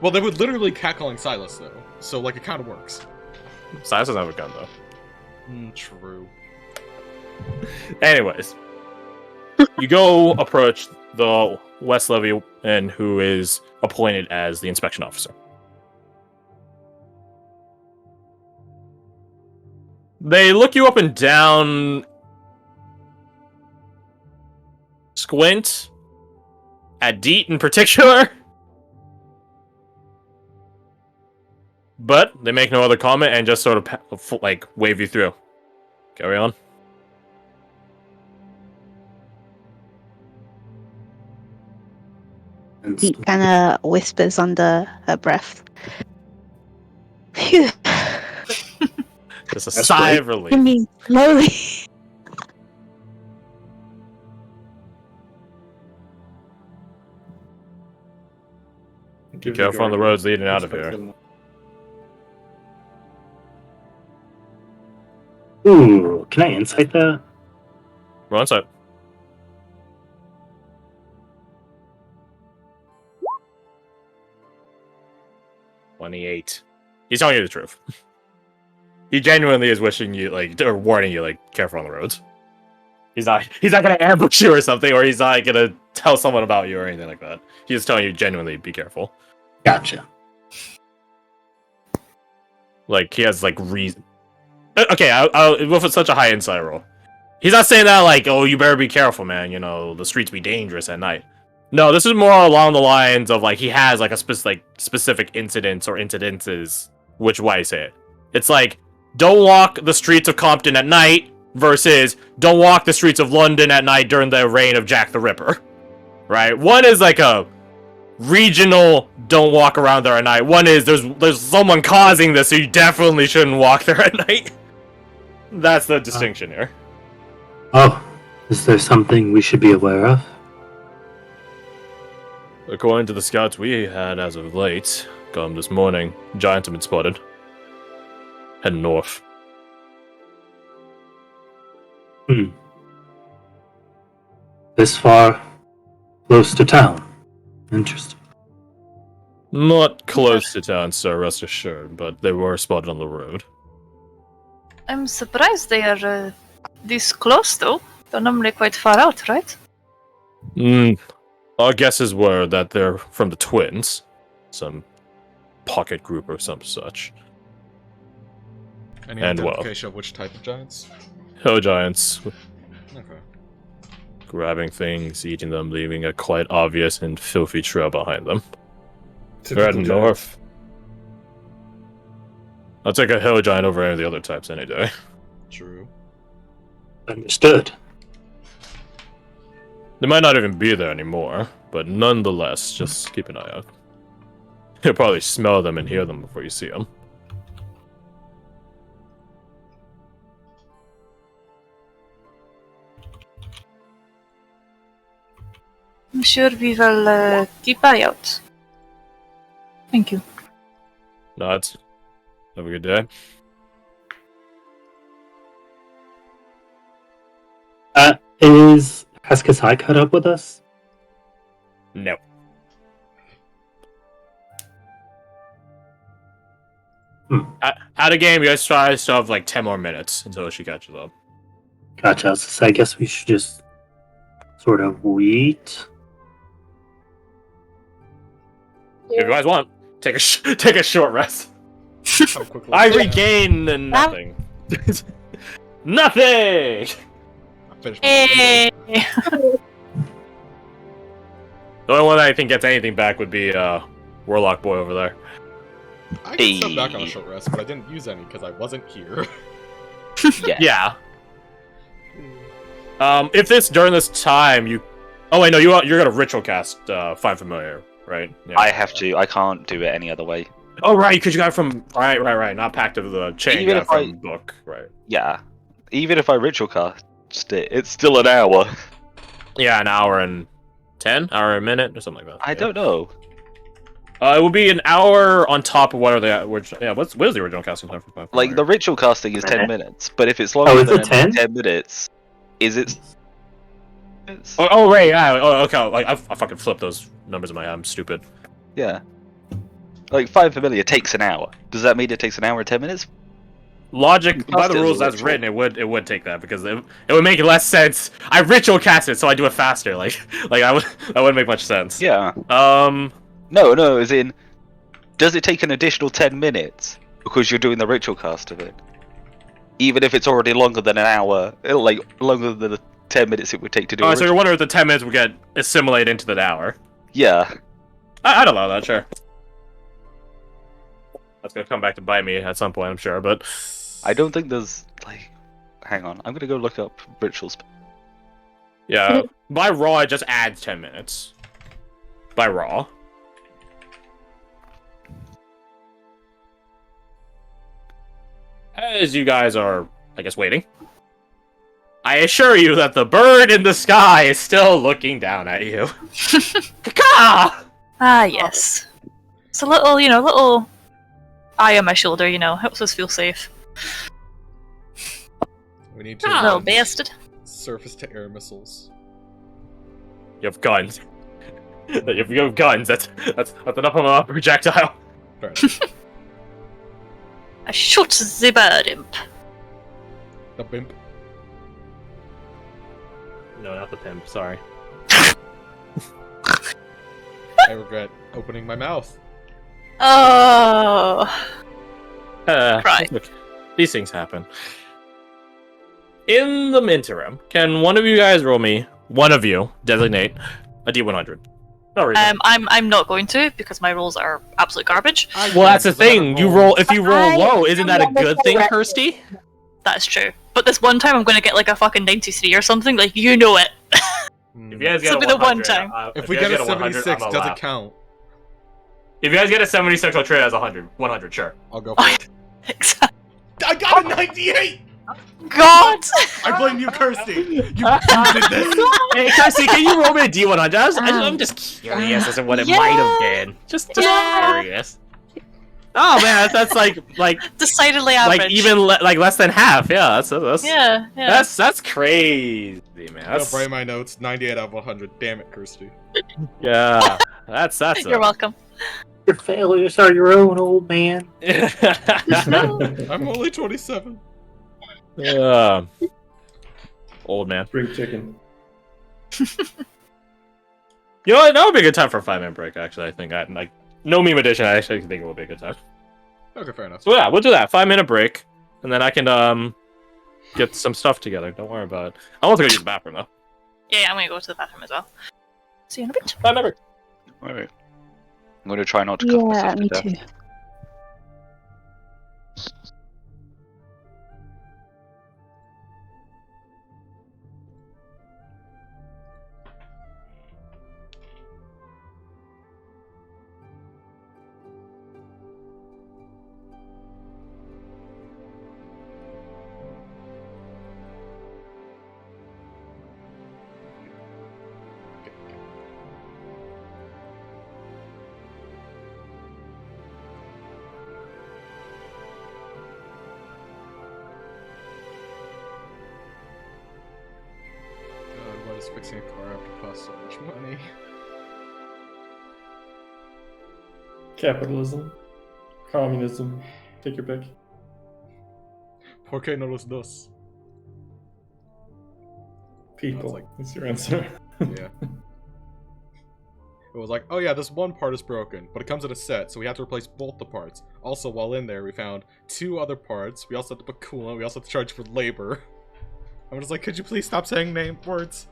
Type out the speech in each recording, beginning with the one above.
Well, they would literally catcalling Silas, though. So, like, it kind of works. Silas doesn't have a gun, though. True. Anyways. You go approach the West Levy and who is appointed as the inspection officer. They look you up and down, squint at Deet in particular, but they make no other comment and just sort of like wave you through. Carry on. Deet kind of whispers under her breath. Phew. Just a sigh of relief. I mean, slowly. Be careful on the roads leading out of here. Ooh, can I insight that? Roll inside. $28. He's telling you the truth. He genuinely is wishing you, like, or warning you, like, careful on the roads. He's not gonna ambush you or something, or he's not gonna tell someone about you or anything like that. He's telling you genuinely be careful. Gotcha. Like, he has, like, reason. Okay, I'll with such a high insight roll. He's not saying that, like, oh, you better be careful, man, you know, the streets be dangerous at night. No, this is more along the lines of, like, he has, like, a specific incidents or incidences, which way I say it. It's like, don't walk the streets of Compton at night versus don't walk the streets of London at night during the reign of Jack the Ripper. Right? One is like a regional don't walk around there at night. One is there's someone causing this, so you definitely shouldn't walk there at night. That's the distinction here. Oh, is there something we should be aware of? According to the scouts we had as of late, come this morning, giants have been spotted. Heading north. This far? Close to town? Interesting. Not close to town, sir, rest assured, but they were spotted on the road. I'm surprised they are this close, though. They're normally quite far out, right? Our guesses were that they're from the twins. Some pocket group or some such. Any And identification of which type of giants? Hill giants. Okay. Grabbing things, eating them, leaving a quite obvious and filthy trail behind them. They're heading north. I'll take a hill giant over any of the other types any day. True. Understood. They might not even be there anymore, but nonetheless, just keep an eye out. You'll probably smell them and hear them before you see them. I'm sure we will keep eye out. Thank you. Nods. Have a good day. Has Kasai caught up with us? No. Out of game, you guys try to have like 10 more minutes until she catches up. Gotcha. So I guess we should just sort of wait. If you guys want, take a short rest. I regain nothing. Nothing. Hey. The only one that I think gets anything back would be Warlock Boy over there. I got some back on a short rest, but I didn't use any because I wasn't here. Yeah. If this during this time you, oh wait, no, you're gonna ritual cast Find Familiar, right? Yeah. I have to. I can't do it any other way. Oh right, because you got it from right, not Pact of the Chain. Even You got it if from book, right? Yeah. Even if I ritual cast it, it's still an hour. Yeah, an hour and 10, hour and a minute, or something like that. I don't know. It will be an hour on top of what are the original. Yeah, what is the original casting time for Find Like Familiar? the ritual casting is 10 minutes, but if it's longer is than it 10? 10 minutes, is it? Oh right, yeah. Oh, okay. Like I fucking flipped those numbers in my head. I'm stupid. Yeah. Like 5 familiar takes an hour. Does that mean it takes an hour and 10 minutes? Logic by Cast the it as a rules that's ritual. written, it would take that because it would make less sense. I ritual cast it, so I do it faster. Like that wouldn't make much sense. Yeah. Um. No, as in, does it take an additional 10 minutes because you're doing the ritual cast of it? Even if it's already longer than an hour, like longer than the 10 minutes it would take to do a Oh, so ritual. you're wondering if the 10 minutes would get assimilated into the hour? Yeah. I'd allow that, sure. That's gonna come back to bite me at some point, I'm sure, but I don't think there's, like... Hang on, I'm gonna go look up rituals. yeah. By raw, it just adds 10 minutes. By raw. As you guys are, I guess, waiting, I assure you that the bird in the sky is still looking down at you. Caw! Ah, yes. It's a little, little eye on my shoulder, helps us feel safe. We need to Little bastard. surface-to-air missiles. You have guns. If you have guns, that's enough of a projectile. Fair enough. I shoot the bird imp. The bimp. No, not the pimp. Sorry. I regret opening my mouth. Oh. Cry. Look, these things happen. In the interim, can one of you guys roll me? One of you designate a D100. No reason. I'm not going to because my rolls are absolute garbage. Well, that's the thing. You roll if you roll low. Isn't that a good thing, Kirsty? That's true. But this one time I'm going to get like a fucking 93 or something. Like, you know it. If you guys get This'll a be the 100, one time. If we get a 76, does it count? If you guys get a 76, I'll trade it as 100. 100, sure. I'll go for it. Exactly. I got a 98! God! I blame you, Kirsty! You did this! Hey, Kirsty, can you roll me a D100? I'm just curious as to what it might have been. Just curious. Oh man, that's like Decidedly average. like even like less than half. Yeah, that's Yeah. that's crazy, man. I'll That's, write my notes. 98 out of 100. Damn it, Kirsty. yeah, that's You're welcome. Your failures are your own, old man. I'm only 27. Old man. Bring chicken. You know what? That would be a good time for a 5-minute break. Actually, I think no meme edition. I actually think it would be a good time. Okay, fair enough. So yeah, we'll do that. 5-minute break, and then I can get some stuff together. Don't worry about it. I want to go use the bathroom though. Yeah, I'm gonna go to the bathroom as well. See you in a bit. 5-minute break. Alright. I'm gonna try not to cut Yeah, myself to me death. too. God, why does fixing a car have to cost so much money? Capitalism. Communism. Take your pick. ¿Por qué no los dos? People. like- That's your answer. Yeah. It was like, oh yeah, this one part is broken, but it comes in a set, so we have to replace both the parts. Also, while in there, we found 2 other parts. We also have to put coolant. We also have to charge for labor. I'm just like, could you please stop saying name words?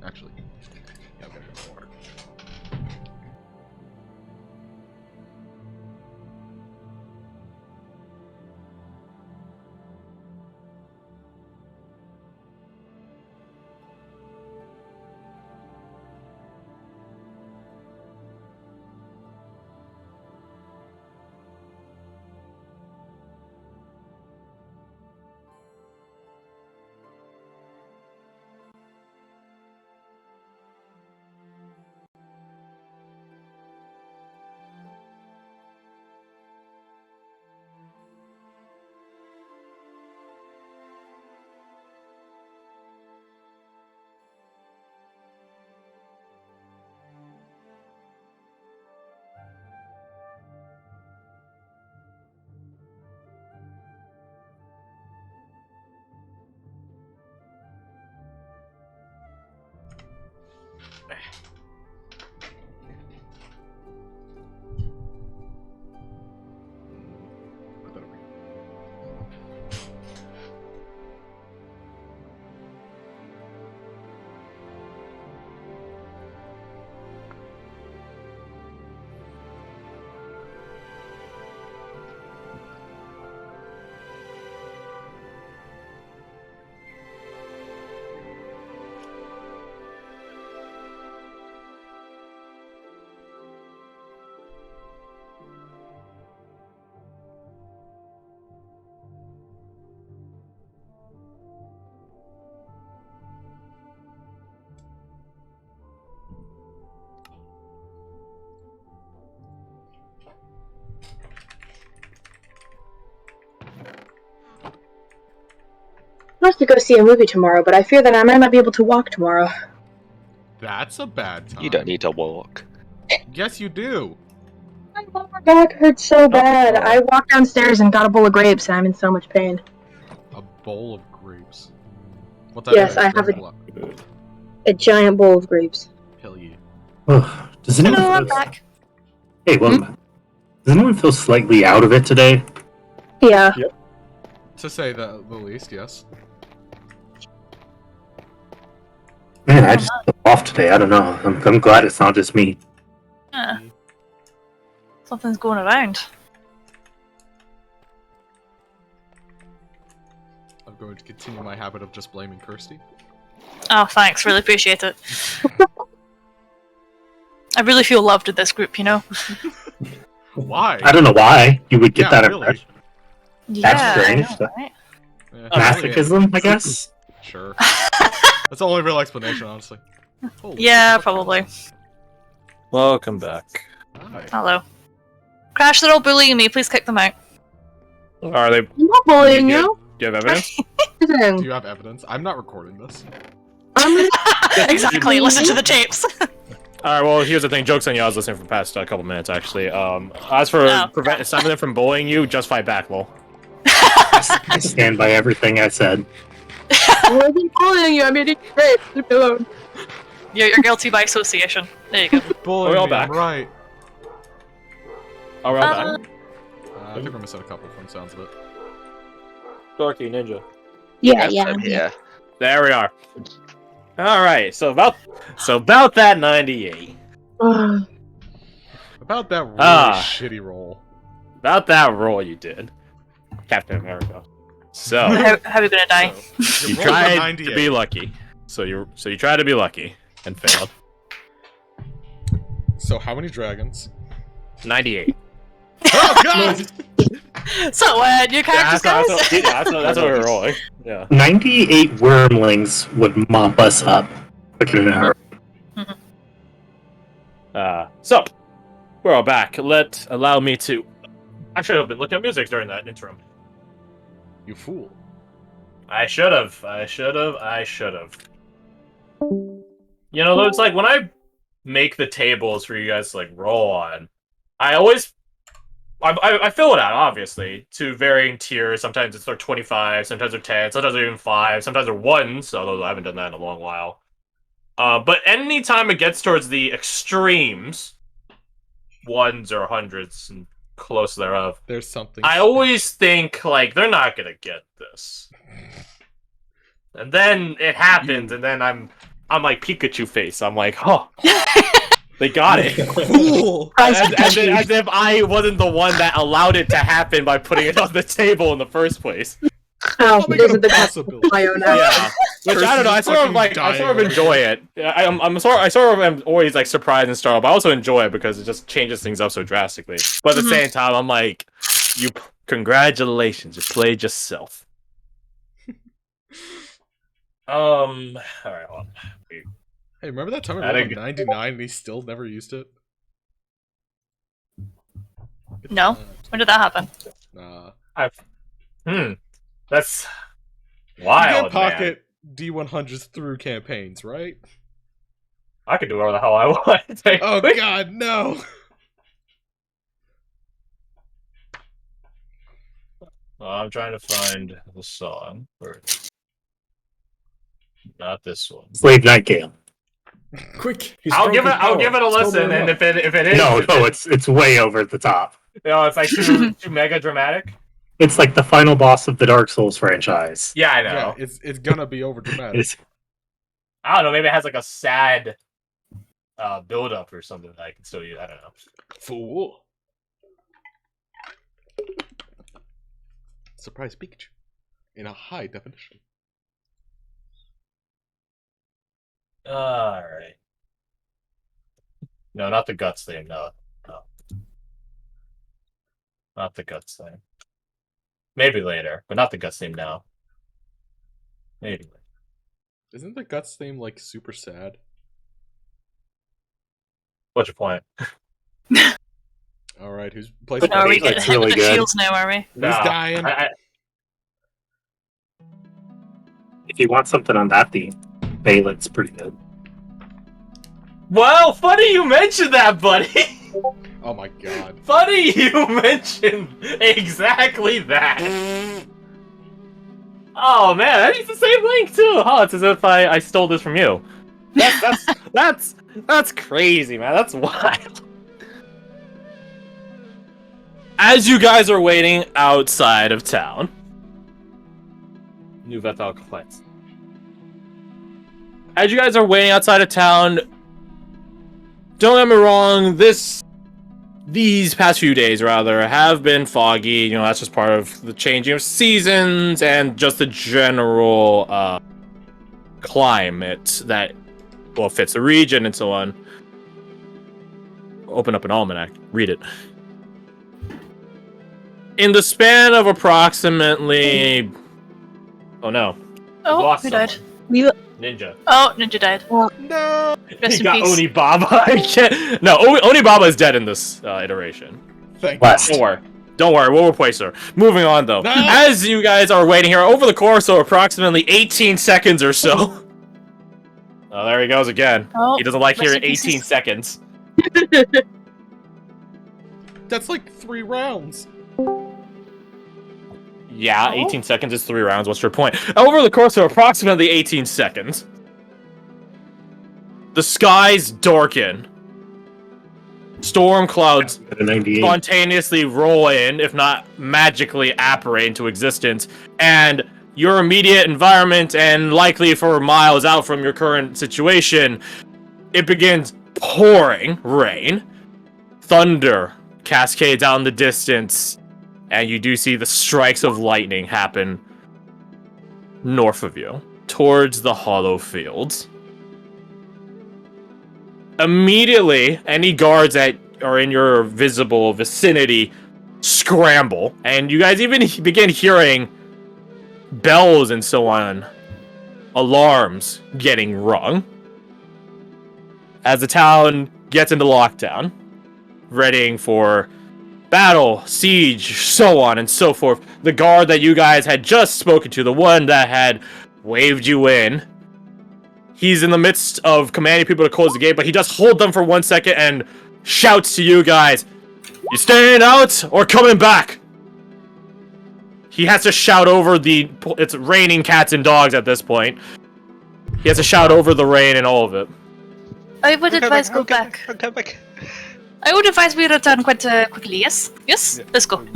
Actually, yeah, I'm gonna go for it. supposed to go see a movie tomorrow, but I fear that I might not be able to walk tomorrow. That's a bad time. You don't need to walk. Yes, you do. My lower back hurts so bad. I walked downstairs and got a bowl of grapes, and I'm in so much pain. A bowl of grapes. What type Yes, of I grapes? have a giant bowl of grapes. Hell yeah. Ugh, does anyone Hello, I'm feel... back. Hey, well, does anyone feel slightly out of it today? Yeah. To say the least, yes. Man, I just feel off today. I don't know. I'm glad it's not just me. Yeah. Something's going around. I'm going to continue my habit of just blaming Kirsty. Oh, thanks. Really appreciate it. I really feel loved in this group, you know? Why? I don't know why you would get Yeah, that really. impression. Yeah, strange. I know, right? Yeah, Masochism, I guess? Sure. That's the only real explanation, honestly. Holy Yeah, shit. probably. Welcome back. Hi. Hello. Crash, they're all bullying me. Please kick them out. Are they? I'm not bullying Do you. you have evidence? Do you have evidence? I'm not recording this. Exactly. Listen to the tapes. Alright, well, here's the thing. Joke's on you. I was listening for the past couple minutes, actually. As for stopping them from bullying you, just fight back, lol. I stand by everything I said. I wasn't bullying you. I'm eating grapes. Leave me alone. You're guilty by association. There you go. Bullying Are we all me, back? I'm right. Are we all back? I think we're missing a couple from the sounds of it. Dorky Ninja. Yeah, Yes, yeah. I'm here. There we are. Alright, so about that 98. About that really shitty roll. About that roll you did. Captain America. So How are we gonna die? you rolled a tried 98. to be lucky. So you tried to be lucky and failed. So how many dragons? 98. Oh god! So, new characters, guys? That's what we were rolling. Yeah. 98 wormlings would mop us up quicker than her. So we're all back. Allow me to. I should have been looking at music during that interim. You fool. I should have. You know, it's like when I make the tables for you guys to like roll on, I always I fill it out, obviously, to varying tiers. Sometimes it's like 25, sometimes they're 10, sometimes they're even 5, sometimes they're 1s, although I haven't done that in a long while. But anytime it gets towards the extremes, 1s or 100s and close thereof, There's something. I always think, like, they're not gonna get this. And then it happens, and then I'm like Pikachu face. I'm like, oh, they got it. Fool! As if I wasn't the one that allowed it to happen by putting it on the table in the first place. Oh, make those it are the a best possibility. my own app. Yeah, which I don't know. I sort of enjoy it. I sort of am always like surprised and startled, but I also enjoy it because it just changes things up so drastically. But at the same time, I'm like, congratulations, you played yourself. All right, hold on. Hey, remember that time we I rolled a think- 99 and he still never used it? No? When did that happen? Nah. That's You wild, can pocket D100s through campaigns, right? I could do whatever the hell I want. Oh god, no! I'm trying to find the song. Not this one. Slave Nightingale. Quick! I'll give it a listen, and if it is, No, it's way over the top. you know, it's like too mega dramatic. It's like the final boss of the Dark Souls franchise. Yeah, I Yeah, know. it's gonna be over dramatic. It's I don't know. Maybe it has like a sad build up or something that I can still use. I don't know. Fool. Surprise Pikachu. In a high definition. All right. No, not the guts thing. No. Not the guts thing. Maybe later, but not the guts theme now. Maybe later. Isn't the Guts theme like super sad? What's your point? Alright, who's plays Are we It's getting hit really with the good. shields now, are we? Who's dying? If you want something on that theme, Balin's pretty good. Well, funny you mentioned that, buddy. Oh my god. Funny you mentioned exactly that. Oh man, that is the same link too. Huh? It's as if I stole this from you. That's crazy, man. That's wild. As you guys are waiting outside of town, new veto quest. As you guys are waiting outside of town, don't get me wrong, these past few days, rather, have been foggy. You know, that's just part of the changing of seasons and just the general climate that, well, fits the region and so on. Open up an almanac, read it. In the span of approximately... Oh no. Oh, Lost who died? someone. Ninja. Oh, Ninja died. No! Rest He in got peace. Onibaba. I can't... No, Onibaba is dead in this iteration. Thank West. Don't worry, we'll replace her. Moving on, though. No! As you guys are waiting here, over the course of approximately 18 seconds or so... Oh, there he goes again. Oh, He doesn't like rest hearing in pieces. 18 seconds. That's like 3 rounds. Yeah, Oh. 18 seconds is 3 rounds. What's your point? Over the course of approximately 18 seconds, the skies darken. Storm clouds At a 98. spontaneously roll in, if not magically apparate into existence, and your immediate environment, and likely for miles out from your current situation, it begins pouring rain. Thunder cascades out in the distance, and you do see the strikes of lightning happen north of you, towards the hollow fields. Immediately, any guards that are in your visible vicinity scramble, and you guys even begin hearing bells and so on, alarms getting rung. As the town gets into lockdown, readying for battle, siege, so on and so forth. The guard that you guys had just spoken to, the one that had waved you in, he's in the midst of commanding people to close the gate, but he does hold them for 1 second and shouts to you guys, "You staying out or coming back?" He has to shout over it's raining cats and dogs at this point. He has to shout over the rain and all of it. I would advise go back. Go back. I would advise we return quite quickly, yes? Yes? Let's go.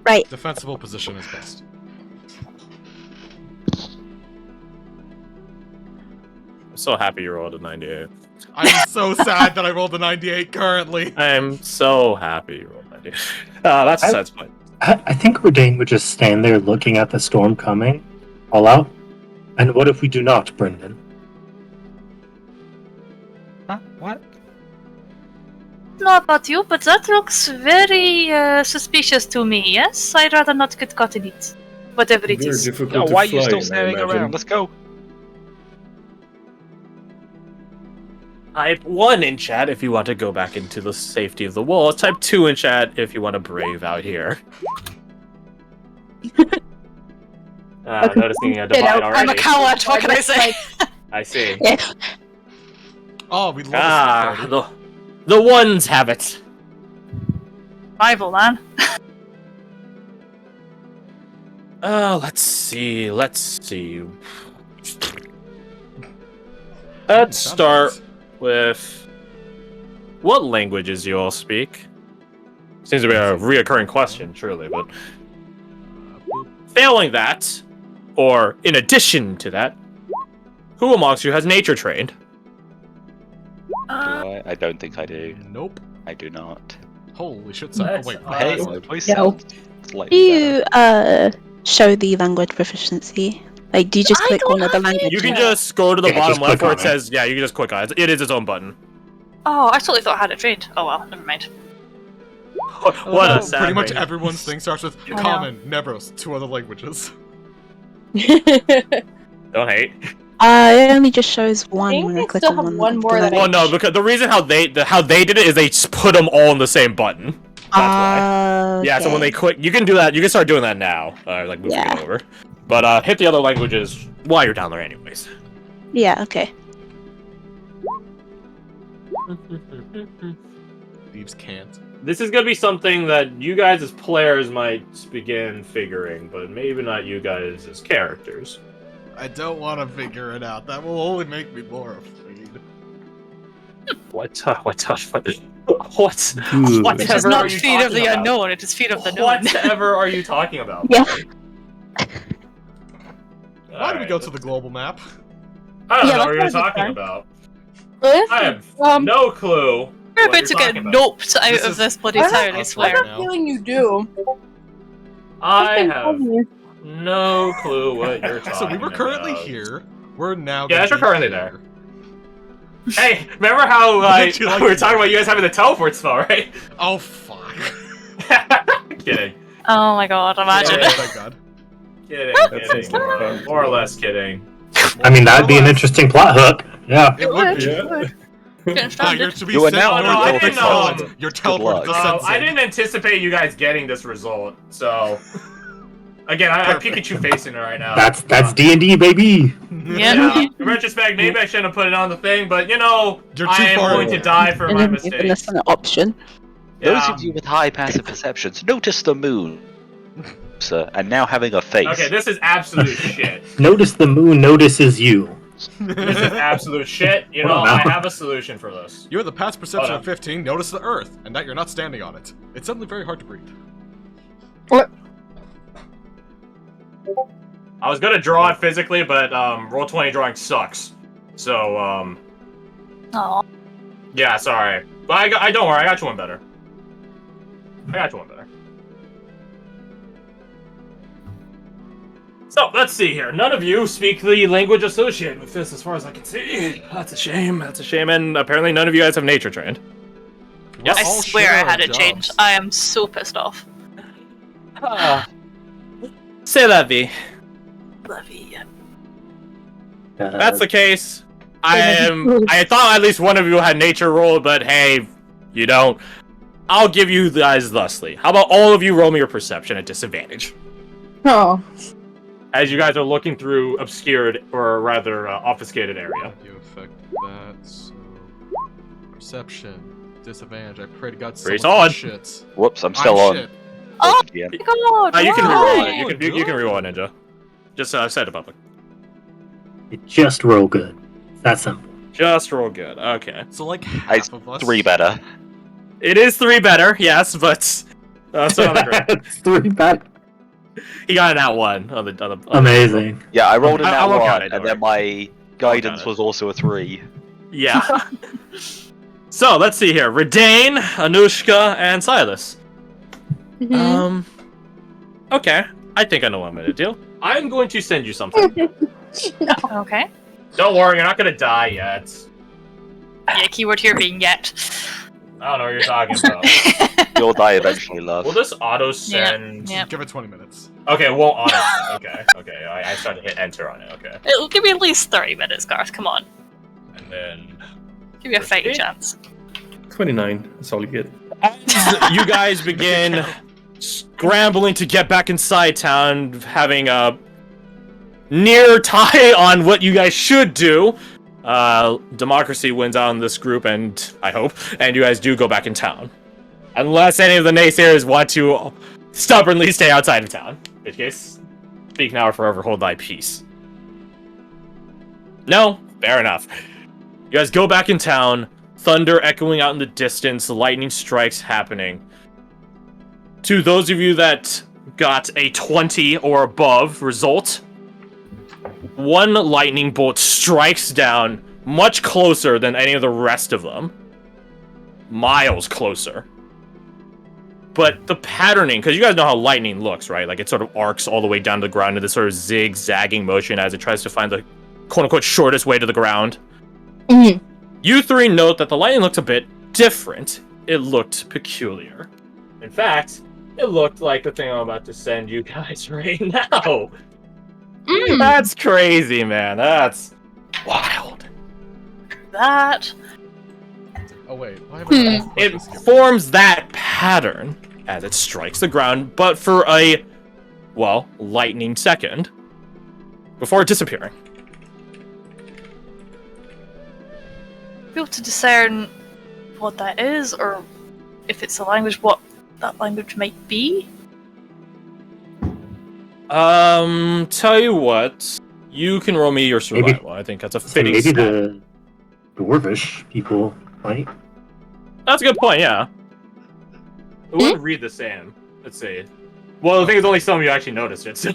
Right. Defensible position is best. I'm so happy you rolled a 98. I'm so sad that I rolled a 98 currently. I'm so happy you rolled a 98. That's a sad spot. I think Redain would just stand there looking at the storm coming, all out. And what if we do not, Brendan? Huh? What? Know about you, but that looks very suspicious to me, yes? I'd rather not get caught in it. Whatever it Very is. difficult to Why are fly you still in, I standing imagine. around? Let's go. Type 1 in chat if you want to go back into the safety of the walls. Type 2 in chat if you want to brave out here. Noticing a divide already. I'm a coward, what can I say? I see. Yeah. Oh, we love this. The ones have it. Rival, man. Let's see. Let's start with what languages you all speak. Seems to be a reoccurring question, truly, but failing that, or in addition to that, who amongst you has nature trained? Do I don't think I do. Nope. I do not. Holy shit, son. Oh, wait. Hey, what? my voice No. sounds slightly Do better. you show the language proficiency? Like, do you just I click don't one of the have languages? You can just go to the Yeah, bottom just left click where on it it. says, yeah, you can just click on it. It is its own button. Oh, I totally thought I had it trained. Oh well, never mind. What a sad Pretty much brain. everyone's thing starts with know. common, Nebros, 2 other languages. Don't hate. It only just shows one think when I I click still on have one. one of more the that I- Well, no, because the reason how they did it is they just put them all in the same button. That's why. Yeah, so when they Okay. click, you can do that. You can start doing that now. Like moving Yeah. it over. But hit the other languages while you're down there anyways. Yeah, okay. Thieves can't. This is gonna be something that you guys as players might begin figuring, but maybe not you guys as characters. I don't want to figure it out. That will only make me more afraid. What? It is not feet of the unknown, it is feet of the known. Whatever are you talking about? Yeah. Why do we go to the global map? I don't Yeah, know what you're that's what I talking was about. Listen, I have no clue. We're what about you're to get talking about. noped out This of is- this bloody I have- town, I I swear. I have now. a feeling you do. I Something have told me. no clue what you're talking about. So we were currently here. We're now. Yeah, gonna you're be currently here. Hey, remember how Would you like we were to talking know? about you guys having the teleport spell, right? Oh fuck! Kidding. Oh my god, imagine. Yeah. Thank God. Kidding. That Kidding. sounds like fun. More or less kidding. I mean, that'd be an interesting plot hook. Yeah. It would be. Yeah. Getting You're stranded. to be You are sent now north on of the the teleport. sun. Your teleport luck. to the I didn't anticipate you guys getting this result, so again, I'm Perfect. Pikachu facing it right now. That's D&D, baby. Yeah. In retrospect, maybe I shouldn't have put it on the thing, but you know, You're I too am far going away. to die for my And then given us mistakes. an option. Those Yeah. of you with high passive perceptions, notice the moon, sir, and now having a face. Okay, this is absolute shit. Notice the moon notices you. This is absolute shit. You know, Hold on I now. have a solution for this. You have the past perception Hold on. of 15. Notice the Earth, and that you're not standing on it. It's suddenly very hard to breathe. I was gonna draw it physically, but roll 20 drawing sucks. So Aw. yeah, sorry. But I don't worry, I got you one better. So let's see here. None of you speak the language associated with this, as far as I can see. That's a shame. That's a shame. And apparently, none of you guys have nature trained. We're I all swear shit I at had our it changed. jobs. I am so pissed off. Say that, V. Levy. That's the case. I thought at least one of you had nature roll, but hey, you don't. I'll give you guys thusly. How about all of you roll me your perception at disadvantage? Oh. As you guys are looking through obscured, or rather obfuscated area. You affect that, so... Perception. Disadvantage. I pray to God Pretty someone solid. shits. Whoops, I'm still on. shit. Oh Yeah. my god! You can why? reroll it. You can Good. reroll it, Ninja. Just set it public. Just roll good. That's simple. Just roll good. Okay. So like I- half of us... 3 better. It is 3 better, yes, but so not great. It's 3 back. He got an out one on the Amazing. Yeah, I rolled in I that won't count one, it, don't and then my guidance it. was also a 3. Yeah. So let's see here. Redane, Anushka, and Silas. Mhm. Okay. I think I know what I'm gonna do. I'm going to send you something. Okay. Don't worry, you're not gonna die yet. Yeah, keyword here being yet. I don't know what you're talking about. You'll die eventually, love. Will this auto send? Yeah. Give it 20 minutes. Okay, it won't auto. Okay. I started to hit enter on it. Okay, It'll give me at least 30 minutes, Garth. Come on. and then Give me a fighting Proceed. chance. 29. That's all you get. as you guys begin scrambling to get back inside town, having a near tie on what you guys should do. Democracy wins out in this group, and I hope, and you guys do go back in town. Unless any of the naysayers want to stubbornly stay outside of town. In which case, speak now or forever hold thy peace. No? Fair enough. You guys go back in town, thunder echoing out in the distance, lightning strikes happening. To those of you that got a 20 or above result, one lightning bolt strikes down much closer than any of the rest of them. Miles closer. But the patterning, because you guys know how lightning looks, right? Like it sort of arcs all the way down to the ground in this sort of zigzagging motion as it tries to find the quote-unquote shortest way to the ground. Mhm. You three note that the lightning looked a bit different. It looked peculiar. In fact, it looked like the thing I'm about to send you guys right now. Mm. That's crazy, man. That's wild. That. Oh wait, why have I got It questions here? forms that pattern as it strikes the ground, but for a, well, lightning second, before disappearing. Be able to discern what that is, or if it's a language, what that language might be? Tell you what, you can roll me your survival. I think that's a fitting Maybe stat. the Dwarvish people might. That's a good point, yeah. Who would read the same? Let's see. Well, the thing is, only some of you actually noticed it, so...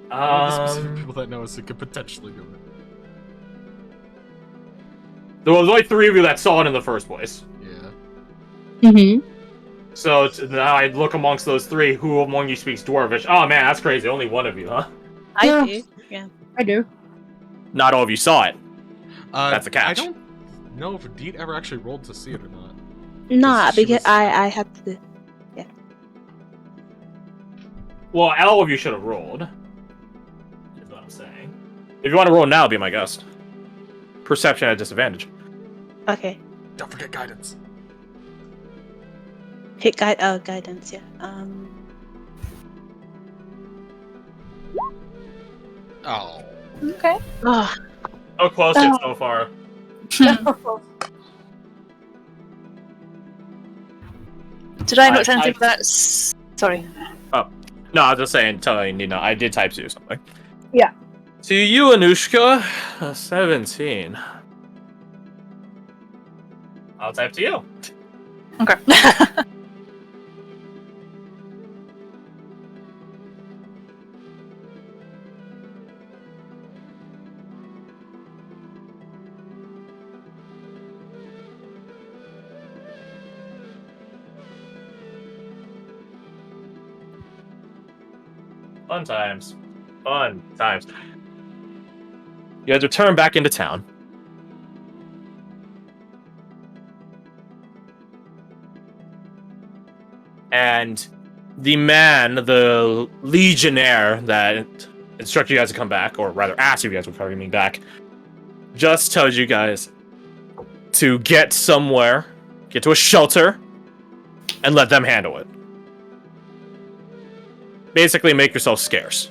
The specific people that know us who could potentially do it. There was only 3 of you that saw it in the first place. Yeah. Mm-hmm. So now I look amongst those 3, who among you speaks Dwarvish? Oh man, that's crazy. Only one of you, huh? I do. Yeah. I do. Not all of you saw it. That's the catch. I don't know if Deet ever actually rolled to see it or not. Nah, She because was- I had to. Well, all of you should have rolled. Is what I'm saying. If you want to roll now, be my guest. Perception at disadvantage. Okay. Don't forget guidance. Hit guidance. Yeah. Oh. Okay. Oh, How close it so far? Did I not I- anything for that? Sorry. No, I was just saying, telling Nina, I did type 2 something. Yeah. To you, Anushka, 17. I'll type to you. Okay. Fun times. Fun times. You guys return back into town. And the man, the legionnaire that instructed you guys to come back, or rather asked you guys were coming back, just tells you guys to get somewhere, get to a shelter, and let them handle it. Basically, make yourself scarce.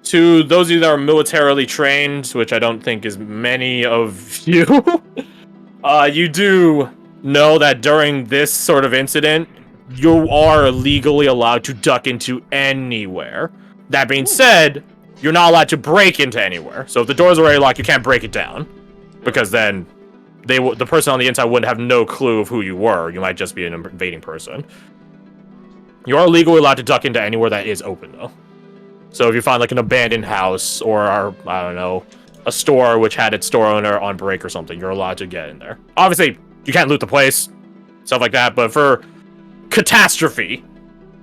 To those of you that are militarily trained, which I don't think is many of you, you do know that during this sort of incident, you are legally allowed to duck into anywhere. That being said, you're not allowed to break into anywhere. So if the doors are already locked, you can't break it down, because then the person on the inside wouldn't have no clue of who you were. You might just be an invading person. You are legally allowed to duck into anywhere that is open, though. So if you find like an abandoned house or, I don't know, a store which had its store owner on break or something, you're allowed to get in there. Obviously, you can't loot the place, stuff like that, but for catastrophe,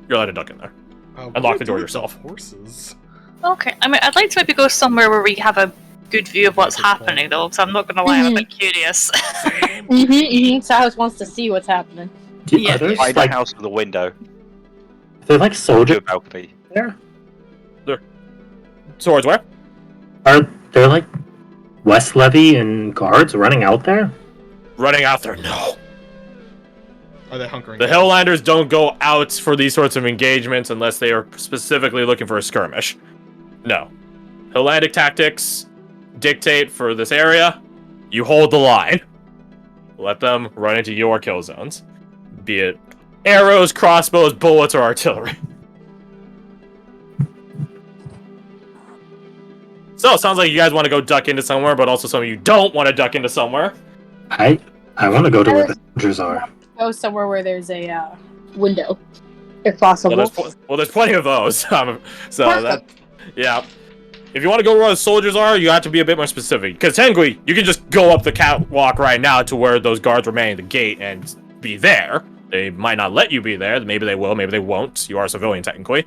you're allowed to duck in there. And lock the door yourself. Horses. Okay. I mean, I'd like to maybe go somewhere where we have a good view of what's happening, though, because I'm not going to lie, I'm a bit curious. Cyrus wants to see what's happening. Yeah. Are there Hide the like house with a window. they're like soldiers Your balcony. there? Swords where? Are there like West Levy and guards running out there? Running out there, no. Are they hunkering The down? Helllanders don't go out for these sorts of engagements unless they are specifically looking for a skirmish. No. Helllandic tactics dictate for this area, you hold the line. Let them run into your kill zones. Be it arrows, crossbows, bullets, or artillery. So, it sounds like you guys want to go duck into somewhere, but also some of you don't want to duck into somewhere. I want to go to where the soldiers are. Go somewhere where there's a window, if possible. Well, there's plenty of those. So, that, Perfect. yeah. If you want to go where the soldiers are, you have to be a bit more specific. Because technically, you can just go up the catwalk right now to where those guards were manning the gate and be there. They might not let you be there. Maybe they will, maybe they won't. You are a civilian, technically.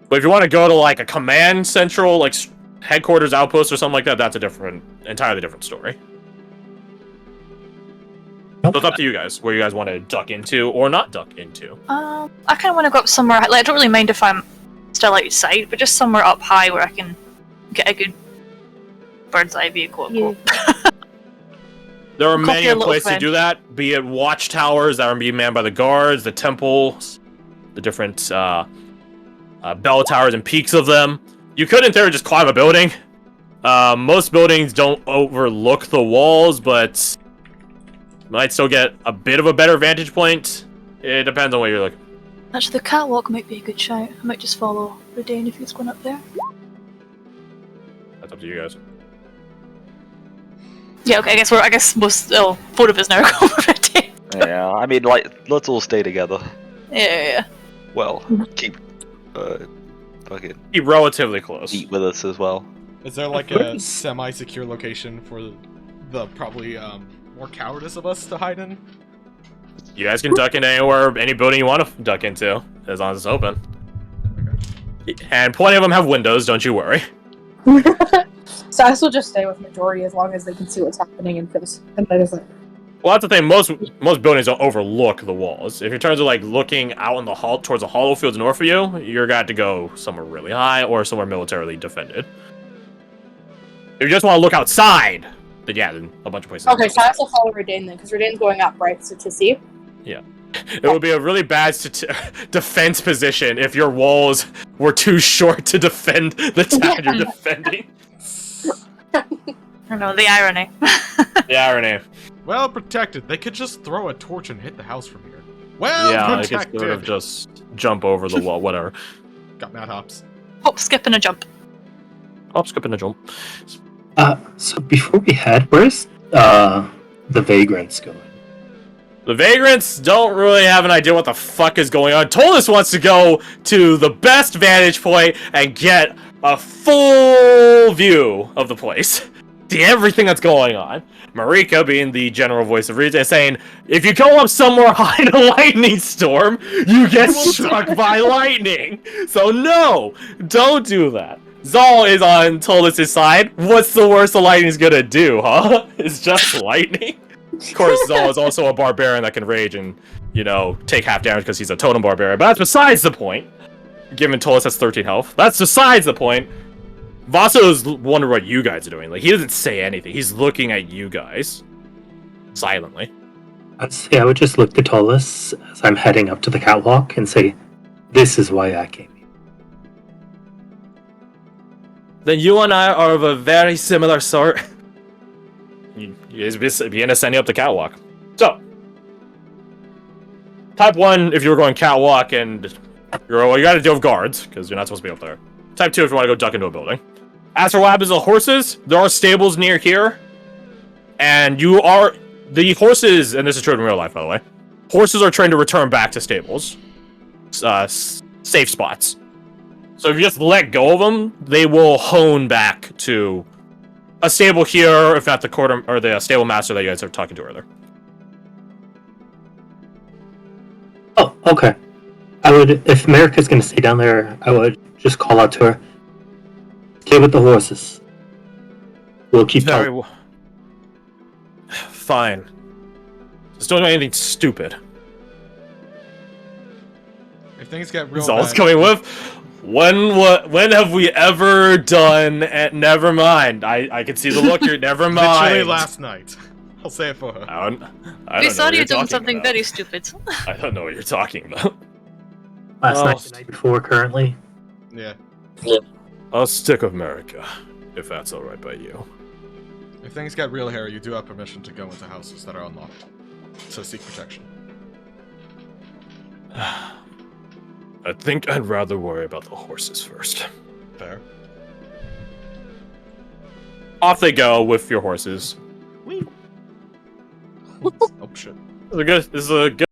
But if you want to go to, like, a command central, like, headquarters outpost or something like that, that's a entirely different story. So it's up to you guys, where you guys want to duck into or not duck into. I kind of want to go up somewhere. Like, I don't really mind if I'm still outside, but just somewhere up high where I can get a good bird's eye view, quote unquote. There are Copy many your little places to friend. do that, be it watchtowers that are being manned by the guards, the temples, the different bell towers and peaks of them. You could, in theory, just climb a building. Most buildings don't overlook the walls, but might still get a bit of a better vantage point. It depends on where you're looking. Actually, the catwalk might be a good shout. I might just follow Redane if he's going up there. That's up to you guys. Yeah, okay, I guess most, four of us now are going for Redane. Yeah, I mean, like, let's all stay together. Yeah. Well, keep, fucking Keep relatively close. eat with us as well. Is there like a semi-secure location for the probably more cowardice of us to hide in? You guys can duck into anywhere, any building you want to duck into, as long as it's open. And plenty of them have windows, don't you worry. So I still just stay with majority as long as they can see what's happening and feels and that isn't. Well, that's the thing. Most buildings don't overlook the walls. If you're terms of like looking out in the hall towards the hollow fields north of you, you're got to go somewhere really high or somewhere militarily defended. If you just want to look outside, then yeah, then a bunch of places. Okay, so I also follow Redane then, because Redane's going up, right? So to see. Yeah. It would be a really bad defense position if your walls were too short to defend the town you're defending. I know, the irony. The irony. Well protected. They could just throw a torch and hit the house from here. Well Yeah, they protected. could sort of just jump over the wall, whatever. Got mad hops. Hop, skip, and a jump. Hop, skip, and a jump. So before we head, where's the vagrants going? The vagrants don't really have an idea what the fuck is going on. Tolus wants to go to the best vantage point and get a full view of the place. See everything that's going on. Marika, being the general voice of reason, is saying, if you go up somewhere high in a lightning storm, you get struck by lightning. So no, don't do that. Zal is on Tolus' side. What's the worst the lightning's gonna do, huh? It's just lightning. Of course, Zal is also a barbarian that can rage and, you know, take half damage because he's a totem barbarian. But that's besides the point. Given Tolus has 13 health. That's besides the point. Vaso's wondering what you guys are doing. Like, he doesn't say anything. He's looking at you guys. Silently. I'd say I would just look to Tolus as I'm heading up to the catwalk and say, this is why I came here. Then you and I are of a very similar sort. You guys begin ascending up the catwalk. So, type 1 if you were going catwalk and you gotta deal with guards, because you're not supposed to be up there. Type 2 if you want to go duck into a building. As for what happens to horses, there are stables near here. And the horses, and this is true in real life, by the way, horses are trained to return back to stables. Safe spots. So if you just let go of them, they will hone back to a stable here, if not the quarter or the stable master that you guys are talking to earlier. Oh, okay. I would, if America's gonna stay down there, I would just call out to her. Stay with the horses. We'll keep Very fine. Just don't do anything stupid. If things get real Zal's bad, coming with. When have we ever done? Never mind. I can see the look here. Never mind. literally last night. I'll say it for her. I don't We know saw what you you're doing talking something about. very stupid. I don't know what you're talking about. last night, the night before, currently. Yeah. I'll stick with America, if that's alright by you. If things get real hairy, you do have permission to go into houses that are unlocked. So seek protection. I think I'd rather worry about the horses first. Fair. Off they go with your horses. Oh shit. This is a good